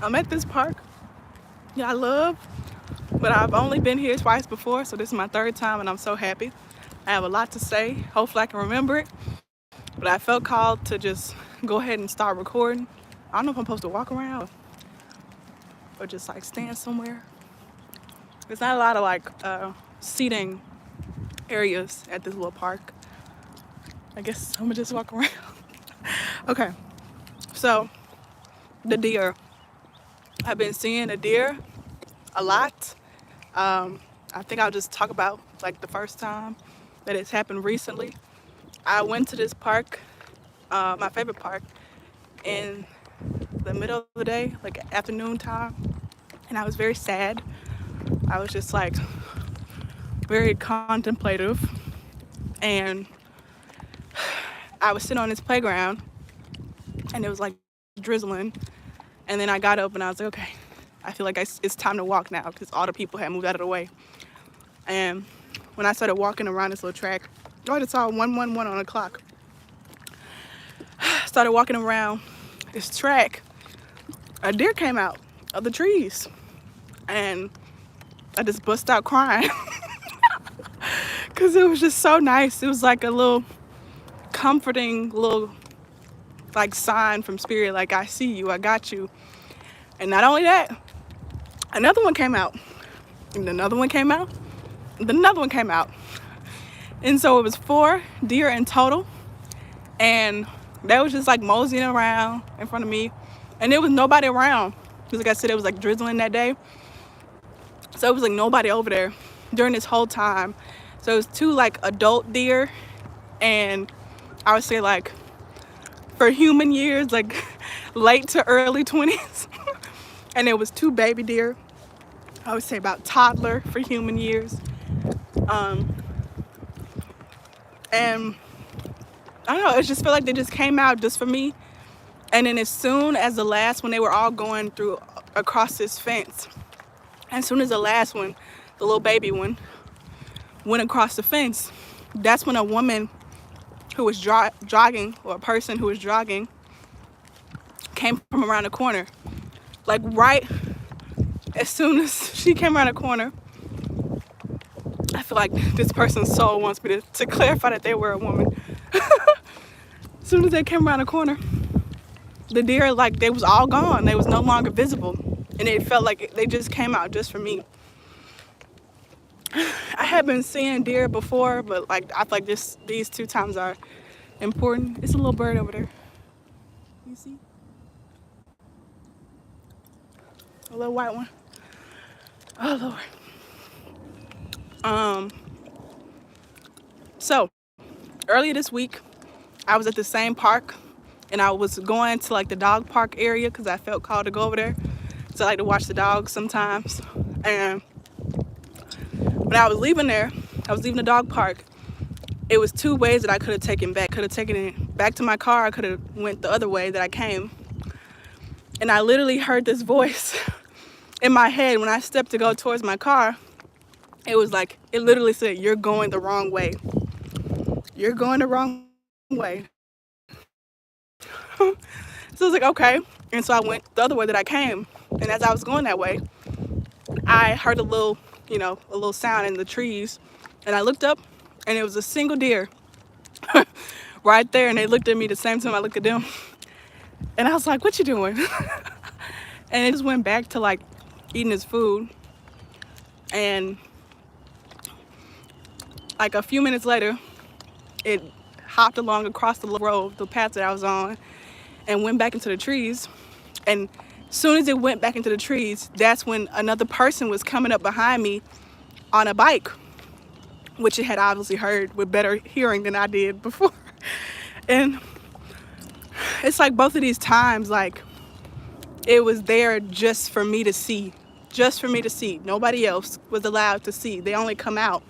I'm at this park. Yeah, I love, but I've only been here twice before, so this is my third time, and I'm so happy. I have a lot to say. Hopefully, I can remember it. But I felt called to just go ahead and start recording. I don't know if I'm supposed to walk around or just like stand somewhere. There's not a lot of seating areas at this little park. I guess I'm gonna just walk around. Okay, so the deer. I've been seeing a deer a lot. I think I'll just talk about like the first time that it's happened recently. I went to this park, my favorite park, in the middle of the day, like afternoon time, and I was very sad. I was just like very contemplative, and I was sitting on this playground, and it was like drizzling, and then I got up and I was like, okay, I feel like it's time to walk now because all the people had moved out of the way. And when I started walking around this little track, I just saw 111 on the clock. Started walking around this track, a deer came out of the trees, and I just bust out crying because it was just so nice. It was like a little comforting little like sign from spirit, like I see you, I got you. And not only that, another one came out, and another one came out, and another one came out. And so it was 4 deer in total, and they was just like moseying around in front of me, and there was nobody around because like I said, it was like drizzling that day, so it was like nobody over there during this whole time. So it was 2 like adult deer, and I would say like for human years, like late to early 20s. And it was 2 baby deer, I would say about toddler for human years. And I don't know, it just felt like they just came out just for me. And then as soon as the last one, they were all going through across this fence. As soon as the last one, the little baby one, went across the fence, that's when a woman who was jogging, or a person who was jogging, came from around the corner. Like right as soon as she came around the corner, I feel like this person's soul wants me to clarify that they were a woman. As soon as they came around the corner, the deer, like they was all gone. They was no longer visible. And it felt like they just came out just for me. I had been seeing deer before, but like I feel like these 2 times are important. It's a little bird over there. You see? A little white one. Oh Lord. So earlier this week, I was at the same park, and I was going to like the dog park area because I felt called to go over there. So I like to watch the dogs sometimes. And when I was leaving there, I was leaving the dog park. It was 2 ways that I could have taken back. Could have taken it back to my car. I could have went the other way that I came. And I literally heard this voice in my head when I stepped to go towards my car. It was like, it literally said, "You're going the wrong way. You're going the wrong way." So I was like, okay. And so I went the other way that I came. And as I was going that way, I heard a little sound in the trees. And I looked up, and it was a single deer right there. And they looked at me the same time I looked at them. And I was like, "What you doing?" And it just went back to like eating his food. And like a few minutes later, it hopped along across the road, the path that I was on, and went back into the trees. And as soon as it went back into the trees, that's when another person was coming up behind me on a bike, which it had obviously heard with better hearing than I did before. And it's like both of these times, like it was there just for me to see, just for me to see. Nobody else was allowed to see. They only come out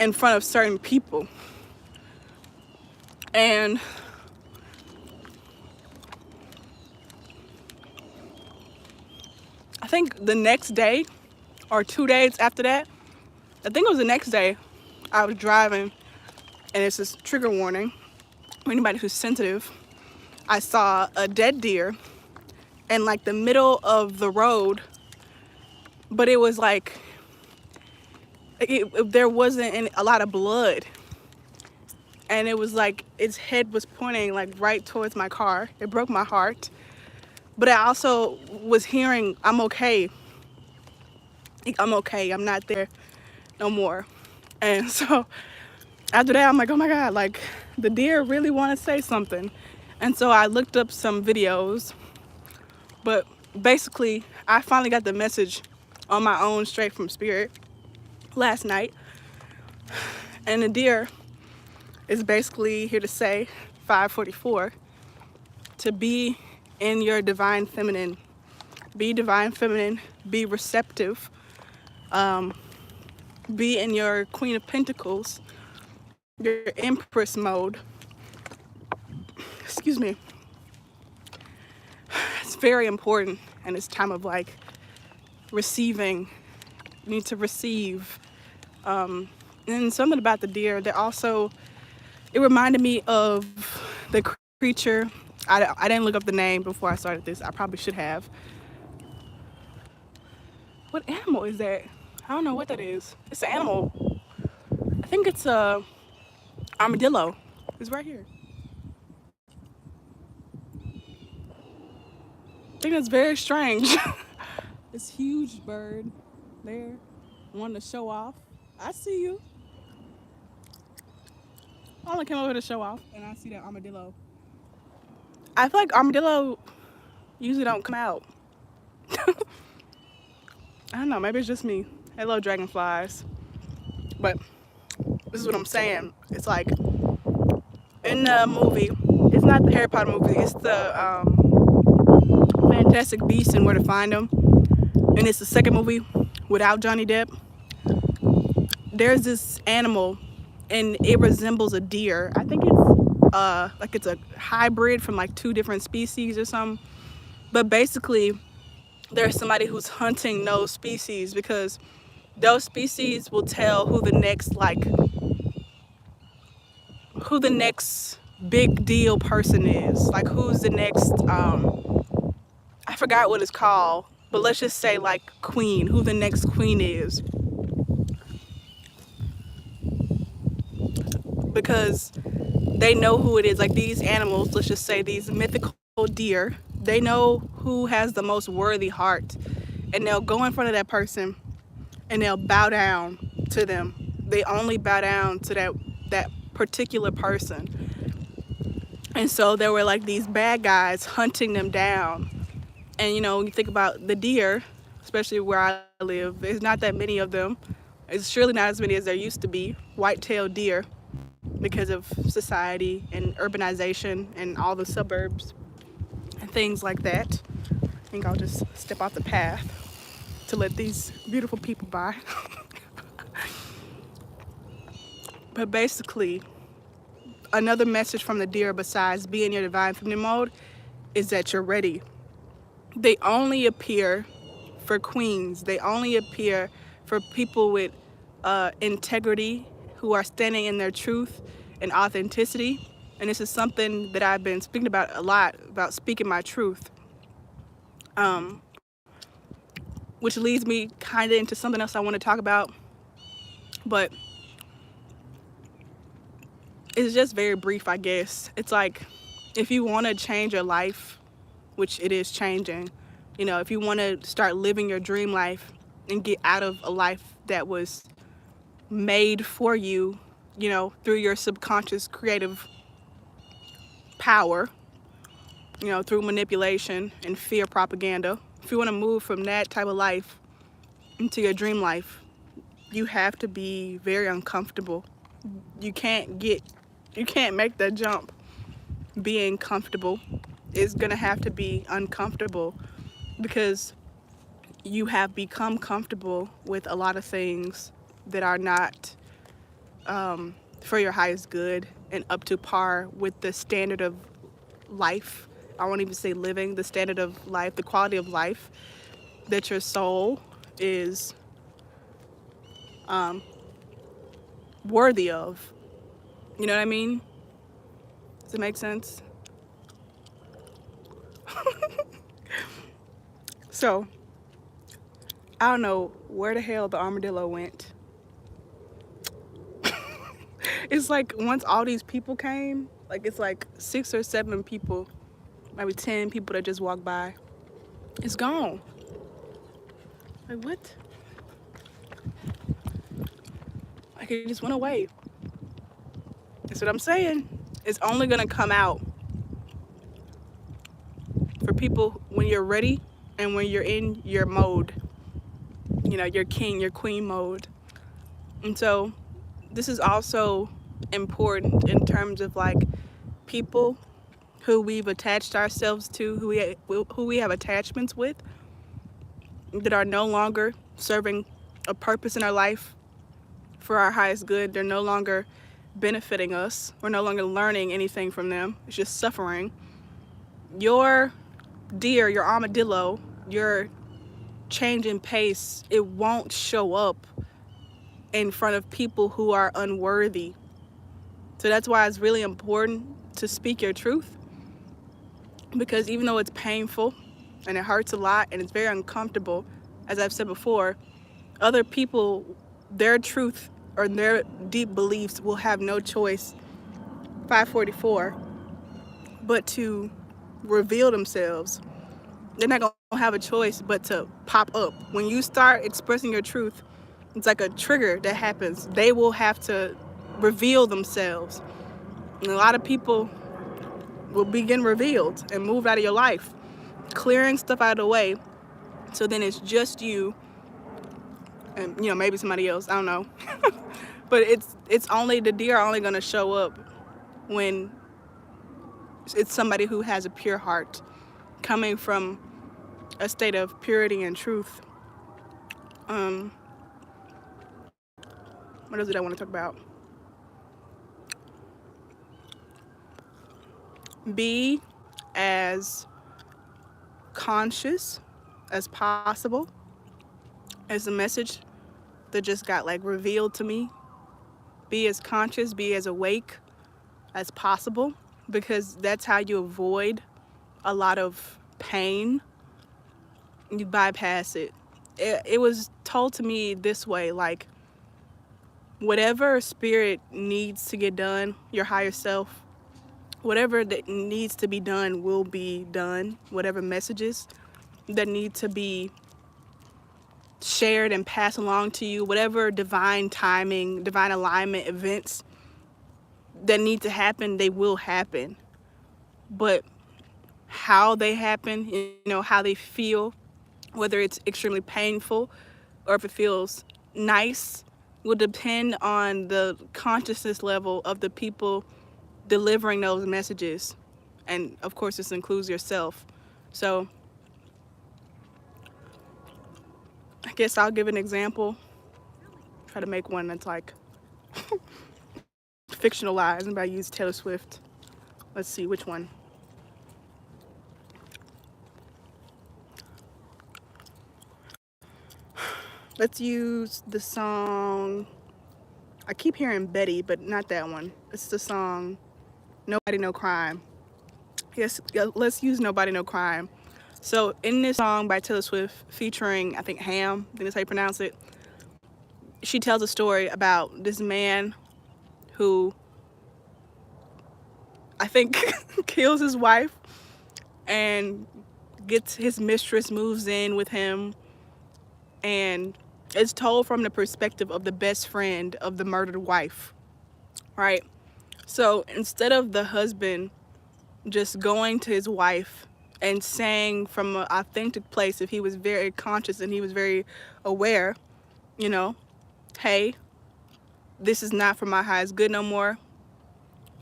in front of certain people. And I think the next day or 2 days after that, I think it was the next day, I was driving, and it's this trigger warning for anybody who's sensitive. I saw a dead deer in like the middle of the road, but it was like there wasn't a lot of blood, and it was like its head was pointing like right towards my car. It broke my heart, but I also was hearing, I'm okay, I'm not there no more. And so after that, I'm like, oh my God, like the deer really want to say something. And so I looked up some videos, but basically I finally got the message on my own straight from spirit last night. And the deer is basically here to say, 544, to be in your divine feminine. Be divine feminine, be receptive, be in your Queen of Pentacles, your Empress mode. Excuse me. It's very important, and it's time of like receiving. You need to receive. And something about the deer that also, it reminded me of the creature. I didn't look up the name before I started this. I probably should have. What animal is that? I don't know what that is. It's an animal. I think it's a armadillo. It's right here. I think that's very strange. This huge bird there, wanting to show off. I see you. I only came over to show off, and I see that armadillo. I feel like armadillo usually don't come out. I don't know, maybe it's just me. Hello, dragonflies. But this is what I'm saying. It's like in the movie, it's not the Harry Potter movie, it's the Fantastic Beasts and Where to Find Them. And it's the second movie without Johnny Depp. There's this animal, and it resembles a deer. I think it's a hybrid from like 2 different species or something. But basically, there's somebody who's hunting those species, because those species will tell who the next big deal person is. Like who's the next I forgot what it's called, but let's just say like queen, who the next queen is. Because they know who it is. Like these animals, let's just say these mythical deer, they know who has the most worthy heart, and they'll go in front of that person and they'll bow down to them. They only bow down to that particular person. And so there were like these bad guys hunting them down. And you know, when you think about the deer, especially where I live, there's not that many of them. It's surely not as many as there used to be, white-tailed deer, because of society and urbanization and all the suburbs and things like that. I think I'll just step off the path to let these beautiful people by. But basically, another message from the deer besides being in your divine feminine mode is that you're ready. They only appear for queens. They only appear for people with integrity, who are standing in their truth and authenticity. And this is something that I've been speaking about a lot, about speaking my truth. Which leads me kind of into something else I want to talk about. But it's just very brief, I guess. It's like, if you want to change your life, which it is changing, you know, if you want to start living your dream life and get out of a life that was made for you, you know, through your subconscious creative power, you know, through manipulation and fear propaganda. If you want to move from that type of life into your dream life, you have to be very uncomfortable. You can't make that jump being comfortable. It's gonna have to be uncomfortable, because you have become comfortable with a lot of things that are not for your highest good and up to par with the standard of life. I won't even say living, the standard of life, the quality of life that your soul is worthy of. You know what I mean? Does it make sense? So I don't know where the hell the armadillo went. It's like once all these people came, like it's like 6 or 7 people, maybe 10 people that just walked by. It's gone. Like what? Like it just went away. That's what I'm saying. It's only gonna come out for people when you're ready and when you're in your mode. You know, your king, your queen mode. And so this is also important in terms of like people who we've attached ourselves to, who we have attachments with, that are no longer serving a purpose in our life for our highest good. They're no longer benefiting us. We're no longer learning anything from them. It's just suffering. Your deer, your armadillo, your change in pace, it won't show up in front of people who are unworthy. So that's why it's really important to speak your truth, because even though it's painful and it hurts a lot and it's very uncomfortable, as I've said before, other people, their truth or their deep beliefs will have no choice, 544, but to reveal themselves. They're not going to have a choice but to pop up. When you start expressing your truth, it's like a trigger that happens. They will have to reveal themselves. And a lot of people will begin revealed and moved out of your life, clearing stuff out of the way. So then it's just you and, you know, maybe somebody else, I don't know. But it's only, the deer are only going to show up when it's somebody who has a pure heart, coming from a state of purity and truth. What else did I want to talk about? Be as conscious as possible. As a message that just got like revealed to me. Be as conscious, be as awake as possible, because that's how you avoid a lot of pain. You bypass it. It was told to me this way, like, whatever spirit needs to get done, your higher self, whatever that needs to be done will be done. Whatever messages that need to be shared and passed along to you, whatever divine timing, divine alignment events that need to happen, they will happen. But how they happen, you know, how they feel, whether it's extremely painful or if it feels nice, will depend on the consciousness level of the people delivering those messages. And of course, this includes yourself. So I guess I'll give an example. Try to make one that's like fictionalized. I'm about to use Taylor Swift. Let's see which one. Let's use the song. I keep hearing Betty, but not that one. It's the song Nobody No Crime. Yes, let's use Nobody No Crime. So in this song by Taylor Swift featuring, I think, Ham, I think that's how you pronounce it, she tells a story about this man who, I think, kills his wife and gets his mistress, moves in with him, and it's told from the perspective of the best friend of the murdered wife, right? So instead of the husband just going to his wife and saying from an authentic place, if he was very conscious and he was very aware, you know, hey, this is not for my highest good no more.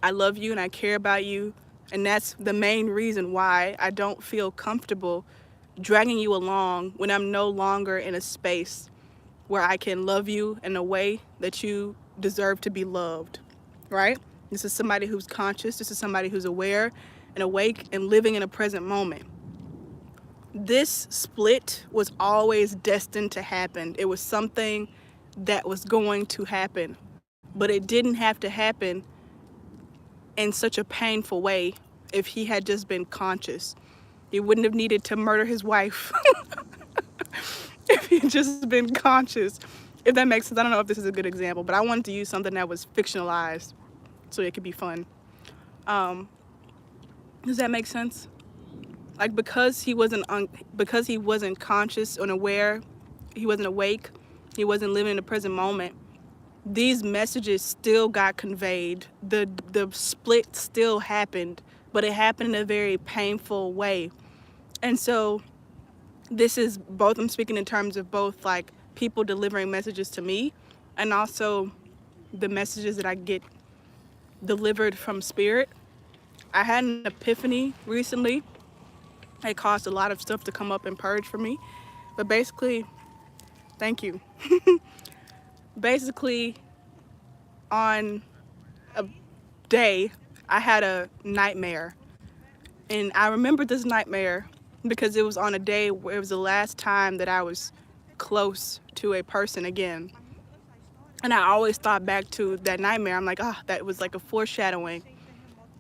I love you and I care about you. And that's the main reason why I don't feel comfortable dragging you along when I'm no longer in a space where I can love you in a way that you deserve to be loved, right? This is somebody who's conscious. This is somebody who's aware and awake and living in a present moment. This split was always destined to happen. It was something that was going to happen, but it didn't have to happen in such a painful way if he had just been conscious. He wouldn't have needed to murder his wife if he'd just been conscious. If that makes sense. I don't know if this is a good example, but I wanted to use something that was fictionalized so it could be fun. Does that make sense? Like, because he wasn't conscious, unaware, he wasn't awake, he wasn't living in the present moment, these messages still got conveyed. The split still happened, but it happened in a very painful way. And so this is both, I'm speaking in terms of both like people delivering messages to me and also the messages that I get delivered from spirit. I had an epiphany recently. It caused a lot of stuff to come up and purge for me. But basically, thank you. Basically, on a day, I had a nightmare. And I remembered this nightmare because it was on a day where it was the last time that I was close to a person again. And I always thought back to that nightmare. I'm like, that was like a foreshadowing.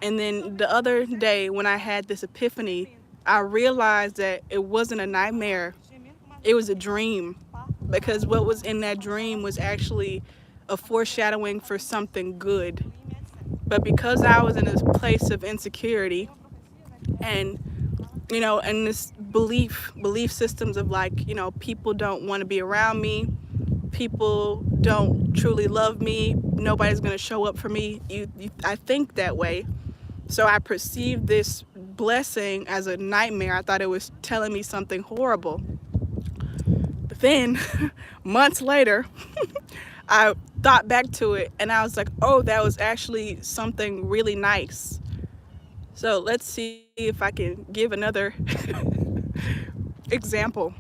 And then the other day when I had this epiphany, I realized that it wasn't a nightmare. It was a dream, because what was in that dream was actually a foreshadowing for something good. But because I was in this place of insecurity and, and this belief systems of like, people don't want to be around me, people don't truly love me, nobody's going to show up for me. I think that way. So I perceived this blessing as a nightmare. I thought it was telling me something horrible. But then, months later, I thought back to it and I was like, oh, that was actually something really nice. So let's see if I can give another example.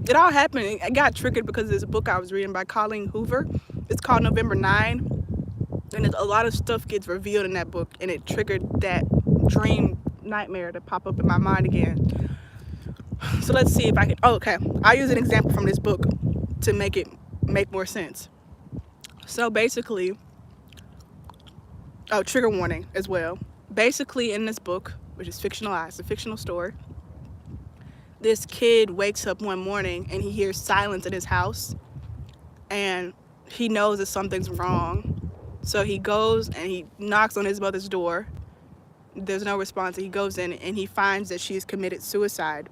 It all happened. I got triggered because of this book I was reading by Colleen Hoover. It's called November 9. And a lot of stuff gets revealed in that book, and it triggered that dream nightmare to pop up in my mind again. So let's see if I can. Oh, okay. I'll use an example from this book to make it make more sense. So basically, trigger warning as well. Basically, in this book, which is fictionalized, a fictional story, this kid wakes up one morning and he hears silence in his house, and he knows that something's wrong. So he goes and he knocks on his mother's door. There's no response. He goes in and he finds that she's committed suicide.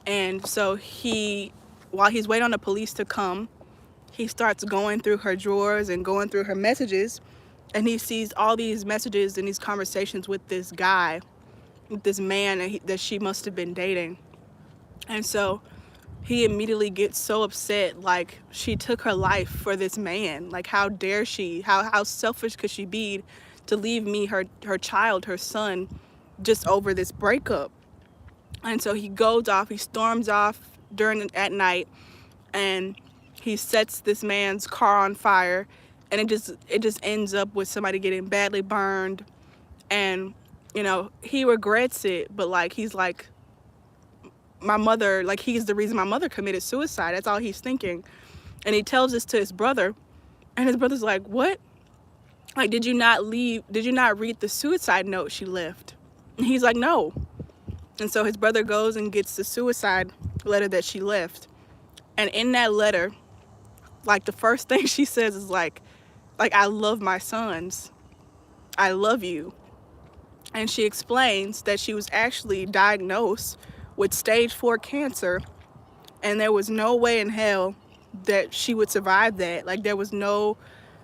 And so while he's waiting on the police to come, he starts going through her drawers and going through her messages. And he sees all these messages and these conversations with this guy, with this man that she must have been dating. And so he immediately gets so upset, like, she took her life for this man. Like, how dare she? How selfish could she be to leave me, her child, her son, just over this breakup? And so he goes off, he storms off at night, and he sets this man's car on fire, and it just ends up with somebody getting badly burned. And, he regrets it, but like, he's like, my mother, like, he's the reason my mother committed suicide. That's all he's thinking. And he tells this to his brother, and his brother's like, what? Like, did you not read the suicide note she left? And he's like, no. And so his brother goes and gets the suicide letter that she left. And in that letter, like, the first thing she says is like, I love my sons. I love you. And she explains that she was actually diagnosed with stage 4 cancer, and there was no way in hell that she would survive that. Like, there was no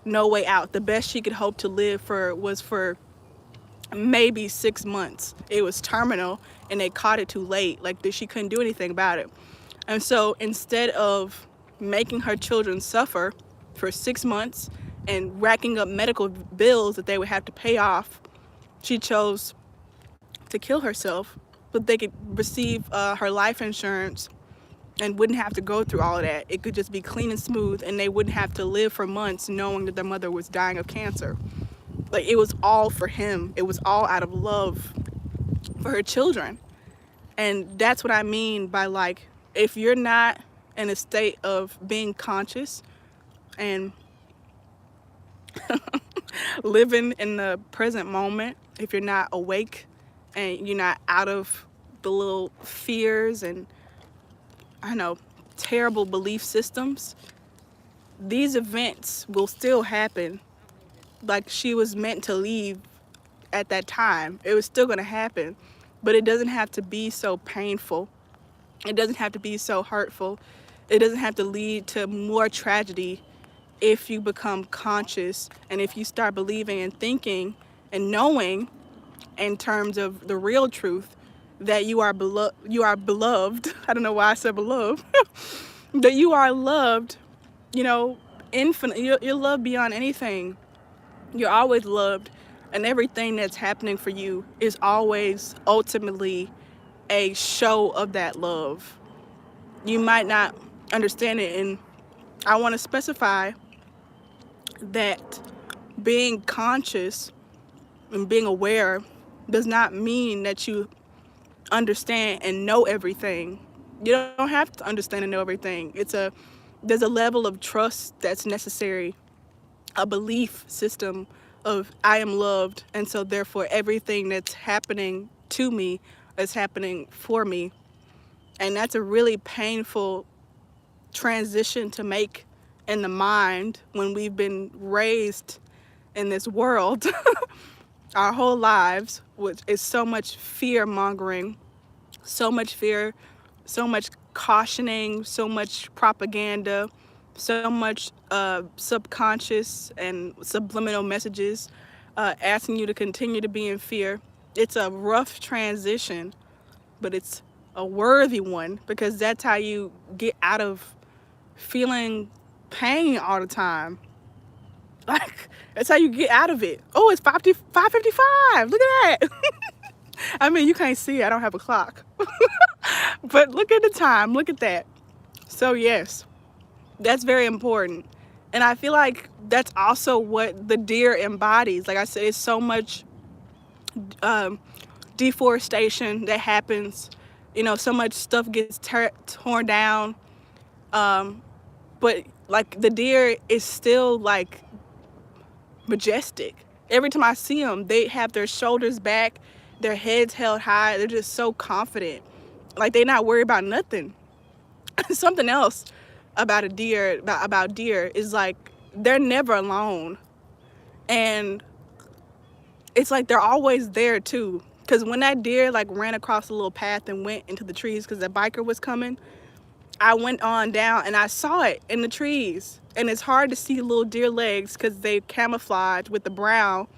way out. The best she could hope to live was for maybe 6 months. It was terminal, and they caught it too late. Like, she couldn't do anything about it. And so instead of making her children suffer for 6 months and racking up medical bills that they would have to pay off, she chose to kill herself, but they could receive her life insurance and wouldn't have to go through all of that. It could just be clean and smooth, and they wouldn't have to live for months knowing that their mother was dying of cancer. Like, it was all for him. It was all out of love for her children. And that's what I mean by, like, if you're not in a state of being conscious and living in the present moment, if you're not awake and you're not out of the little fears and, I don't know, terrible belief systems, these events will still happen. Like she was meant to leave at that time. It was still going to happen, but it doesn't have to be so painful. It doesn't have to be so hurtful. It doesn't have to lead to more tragedy if you become conscious and if you start believing and thinking and knowing in terms of the real truth that you are beloved. I don't know why I said beloved. That you are loved, you know, infinite. You're loved beyond anything. You're always loved, and everything that's happening for you is always ultimately a show of that love. You might not understand it, and I want to specify that being conscious and being aware does not mean that you understand and know everything. You don't have to understand and know everything. There's a level of trust that's necessary, a belief system of I am loved, and so therefore everything that's happening to me is happening for me. And that's a really painful transition to make in the mind when we've been raised in this world our whole lives, which is so much fear mongering, so much fear, so much cautioning, so much propaganda, so much subconscious and subliminal messages asking you to continue to be in fear. It's a rough transition, but it's a worthy one because that's how you get out of feeling pain all the time. Like, that's how you get out of it. Oh, it's 5:55. Look at that. I mean, you can't see. I don't have a clock. But look at the time. Look at that. So, yes, that's very important. And I feel like that's also what the deer embodies. Like I said, it's so much deforestation that happens. You know, so much stuff gets torn down. But, like, the deer is still, like, majestic. Every time I see them, they have their shoulders back, their heads held high. They're just so confident. Like, they're not worried about nothing. Something else about a deer, about deer is like they're never alone. And it's like they're always there too. Because when that deer like ran across a little path and went into the trees because the biker was coming, I went on down and I saw it in the trees. And it's hard to see little deer legs because they camouflaged with the brown,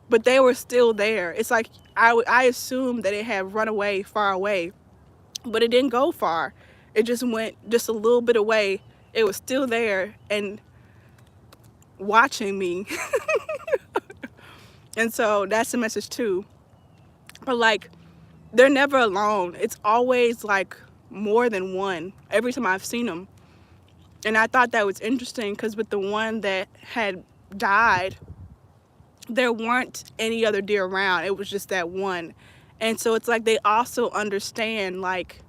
but they were still there. It's like I assumed that it had run away far away, but it didn't go far. It just went just a little bit away. It was still there and watching me. And so that's the message too. But like, they're never alone. It's always like more than one every time I've seen them. And I thought that was interesting because with the one that had died, there weren't any other deer around. It was just that one. And so it's like they also understand like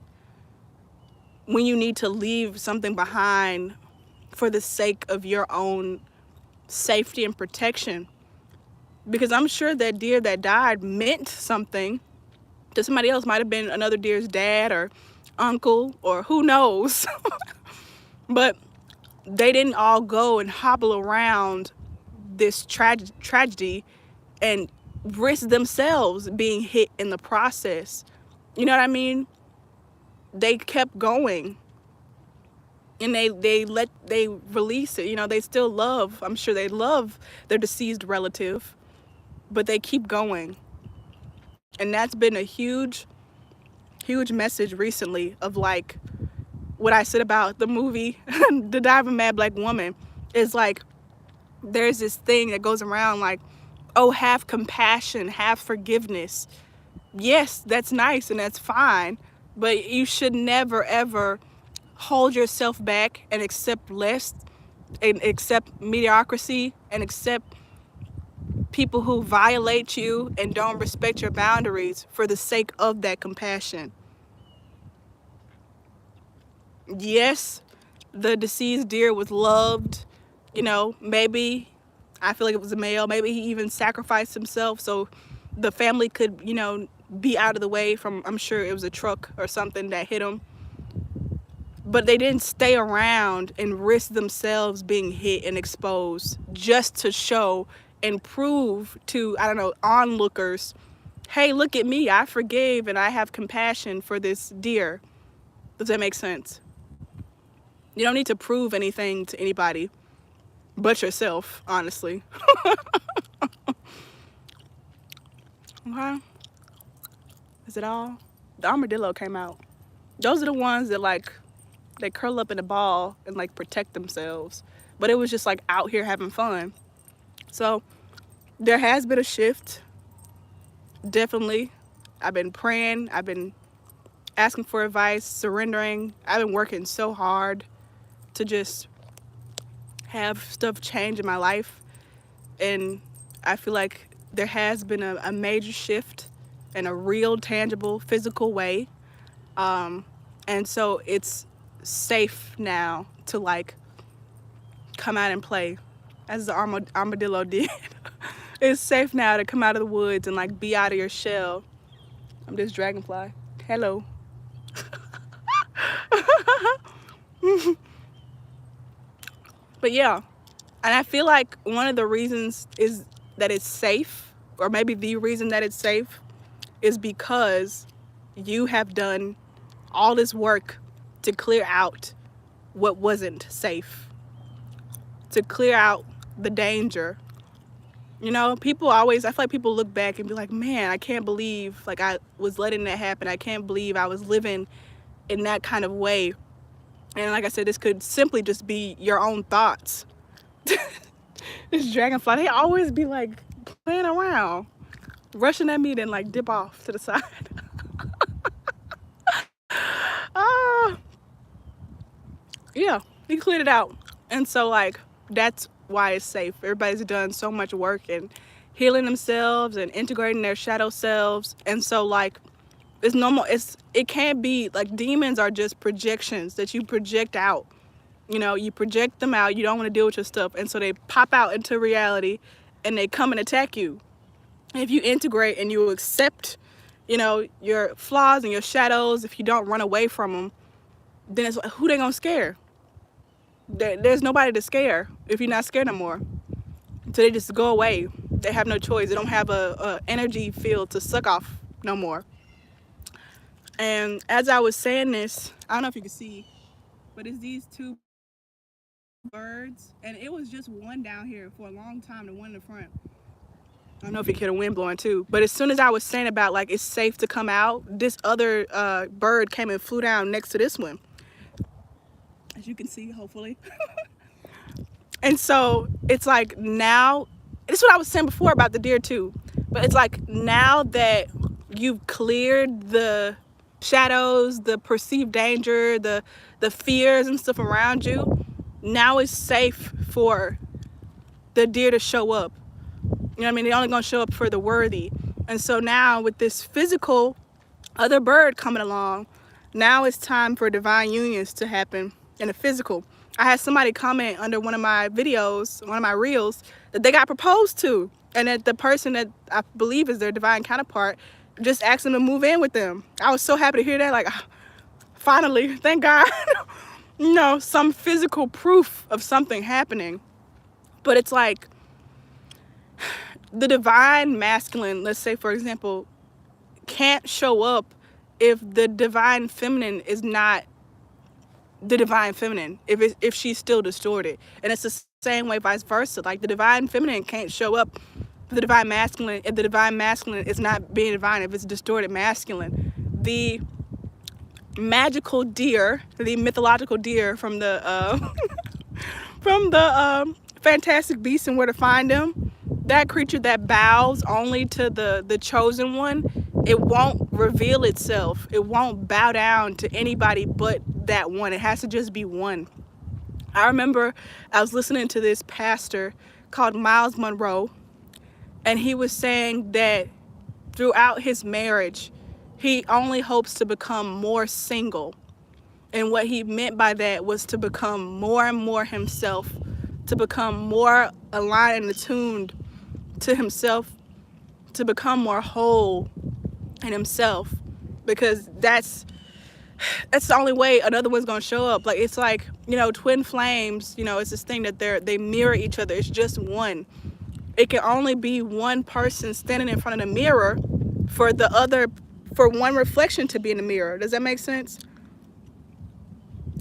when you need to leave something behind for the sake of your own safety and protection. Because I'm sure that deer that died meant something to somebody else. Might have been another deer's dad or uncle or who knows. But they didn't all go and hobble around this tragedy and risk themselves being hit in the process. You know what I mean? They kept going. And they release it. You know, they still love, I'm sure they love their deceased relative, but they keep going. And that's been a huge message recently of like what I said about the movie The Diving Mad Black Woman is like there's this thing that goes around like, oh, have compassion, have forgiveness. Yes, that's nice and that's fine, but you should never ever hold yourself back and accept less and accept mediocrity and accept people who violate you and don't respect your boundaries for the sake of that compassion. Yes, the deceased deer was loved. You know, maybe I feel like it was a male. Maybe he even sacrificed himself so the family could, be out of the way from, I'm sure it was a truck or something that hit them. But they didn't stay around and risk themselves being hit and exposed just to show and prove to, I don't know, onlookers, hey, look at me, I forgave and I have compassion for this deer. Does that make sense? You don't need to prove anything to anybody but yourself, honestly. Okay? Is it all? The armadillo came out. Those are the ones that, like, they curl up in a ball and, like, protect themselves. But it was just, like, out here having fun. So there has been a shift. Definitely. I've been praying. I've been asking for advice, surrendering. I've been working so hard to just have stuff change in my life. And I feel like there has been a major shift in a real, tangible, physical way. And so it's safe now to, like, come out and play, as the armadillo did. It's safe now to come out of the woods and, like, be out of your shell. I'm this dragonfly. Hello. But yeah, and I feel like one of the reasons is that it's safe, or maybe the reason that it's safe, is because you have done all this work to clear out what wasn't safe, to clear out the danger. People always, I feel like people look back and be like, man, I can't believe, like, I was letting that happen. I can't believe I was living in that kind of way. And like I said, this could simply just be your own thoughts. This dragonfly, they always be, like, playing around, rushing at me, then, like, dip off to the side. Yeah, he cleared it out. And so, like, that's why it's safe. Everybody's done so much work and healing themselves and integrating their shadow selves. And so, like, it's normal. It can't be, like, demons are just projections that you project out. You project them out. You don't want to deal with your stuff. And so they pop out into reality and they come and attack you. And if you integrate and you accept, your flaws and your shadows, if you don't run away from them, then it's, who they gonna scare? There's nobody to scare if you're not scared no more. So they just go away. They have no choice. They don't have a energy field to suck off no more. And as I was saying this, I don't know if you can see, but it's these two birds, and it was just one down here for a long time, the one in the front. I don't know if you can hear the wind blowing too, but as soon as I was saying about, like, it's safe to come out, this other bird came and flew down next to this one, as you can see, hopefully. And so it's like, now, this is what I was saying before about the deer too, but it's like, now that you've cleared the shadows, the perceived danger, the fears and stuff around you, now it's safe for the deer to show up. They're only gonna show up for the worthy. And so now with this physical other bird coming along, now it's time for divine unions to happen in the physical. I had somebody comment under one of my videos, one of my reels, that they got proposed to, and that the person that I believe is their divine counterpart just asked them to move in with them. I was so happy to hear that, like, finally, thank God. Some physical proof of something happening. But it's like, the divine masculine, let's say, for example, can't show up if the divine feminine is not the divine feminine, if she's still distorted. And it's the same way vice versa. Like, the divine feminine can't show up for the divine masculine if the divine masculine is not being divine, if it's distorted masculine. The magical deer, the mythological deer from the Fantastic Beasts and Where to Find Them, that creature that bows only to the chosen one, it won't reveal itself. It won't bow down to anybody but that one. It has to just be one. I remember I was listening to this pastor called Miles Monroe, and he was saying that throughout his marriage, he only hopes to become more single. And what he meant by that was to become more and more himself, to become more aligned and attuned to himself, to become more whole in himself, because that's the only way another one's gonna show up. Like, it's like, you know, twin flames, you know, it's this thing that they mirror each other. It's just one. It can only be one person standing in front of the mirror for one reflection to be in the mirror. Does that make sense?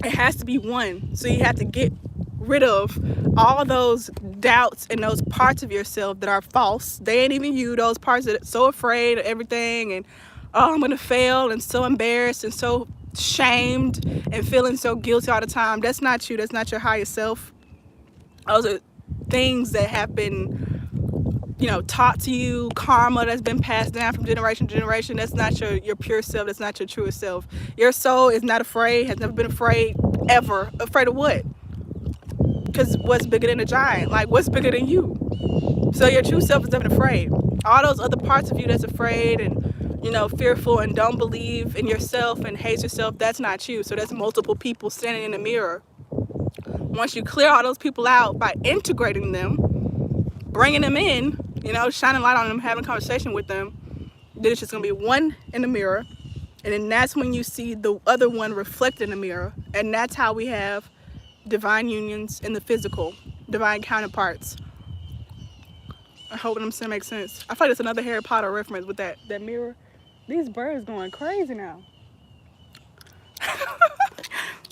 It has to be one. So you have to get rid of all those doubts and those parts of yourself that are false. They ain't even you. Those parts that are so afraid of everything, and oh, I'm gonna fail, and so embarrassed and so shamed and feeling so guilty all the time. That's not you. That's not your higher self. Those are things that have been, you know, taught to you, karma that's been passed down from generation to generation. That's not your pure self. That's not your truest self. Your soul is not afraid, has never been afraid, ever. Afraid of what? Because what's bigger than a giant? Like, what's bigger than you? So your true self is never afraid. All those other parts of you that's afraid and, you know, fearful and don't believe in yourself and hates yourself, that's not you. So that's multiple people standing in the mirror. Once you clear all those people out by integrating them, bringing them in, you know, shining light on them, having a conversation with them, then it's just gonna be one in the mirror. And then that's when you see the other one reflected in the mirror. And that's how we have divine unions in the physical, divine counterparts. I hope what I'm saying makes sense. I feel like it's another Harry Potter reference with that mirror. These birds going crazy now.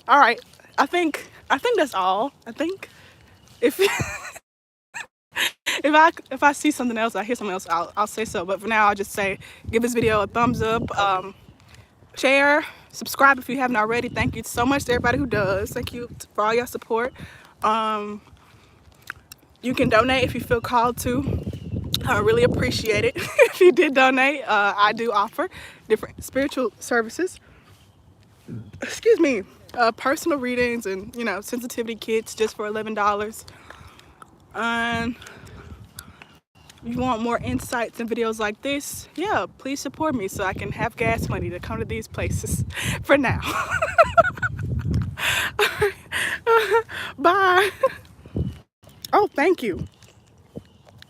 All right, I think that's all. I think if if I see something else, I hear something else, I'll say so. But for now, I'll just say, give this video a thumbs up, share, subscribe if you haven't already. Thank you so much to everybody who does. Thank you for all your support. You can donate if you feel called to. I really appreciate it if you did donate. I do offer different spiritual services. Excuse me. Personal readings and, you know, sensitivity kits just for $11. And you want more insights and videos like this, yeah, please support me so I can have gas money to come to these places for now. Bye. Oh, thank you.